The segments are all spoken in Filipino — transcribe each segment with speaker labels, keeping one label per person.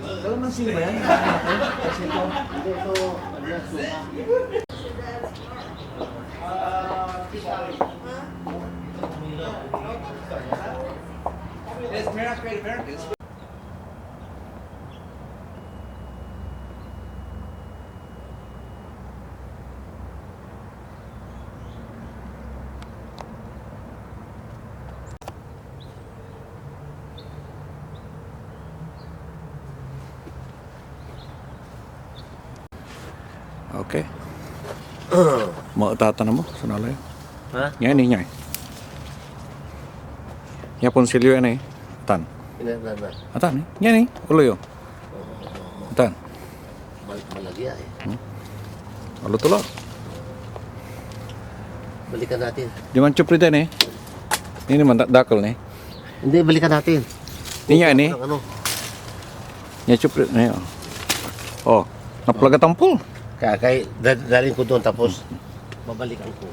Speaker 1: Kalamansi ba yan? Kasi ito,
Speaker 2: Hindi, ito, ano yan, suka.
Speaker 3: It's America, Great Americans.
Speaker 1: Okay. Mau tatanam mo sa nalay.
Speaker 2: Ha?
Speaker 1: Yan ni nyay. Ya pun silyo yan eh. Tan.
Speaker 2: Ilan na.
Speaker 1: Atan eh. Yan eh. Ulo yo. Atan.
Speaker 2: Malagya eh.
Speaker 1: Ulo tulo.
Speaker 2: Balikan natin.
Speaker 1: Di man chuprida eh. Ini man dakal nih.
Speaker 2: Hindi, balikan natin.
Speaker 1: Niya ni.
Speaker 2: Ano?
Speaker 1: Nya chuprid nih. Oh, naplaga tampul.
Speaker 2: Kaya dalhin ko doon tapos babalikan ko.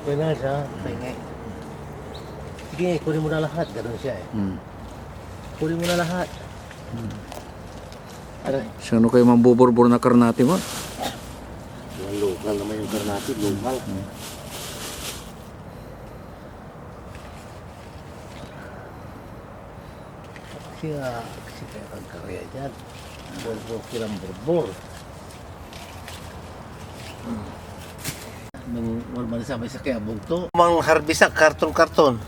Speaker 2: Pwede na siya. Pwede. Sige, kunin mo na lahat. Ganun siya eh. Kunin mo na lahat. Aray.
Speaker 1: Sino kayo mambuburbur na karnati mo?
Speaker 2: Yung local naman yung karnati. Local. Kasi kaya kang karya dyan. Borbor kilang borbor. Nung wala man sa may sakya bugto. Mang harbis ang karton-karton.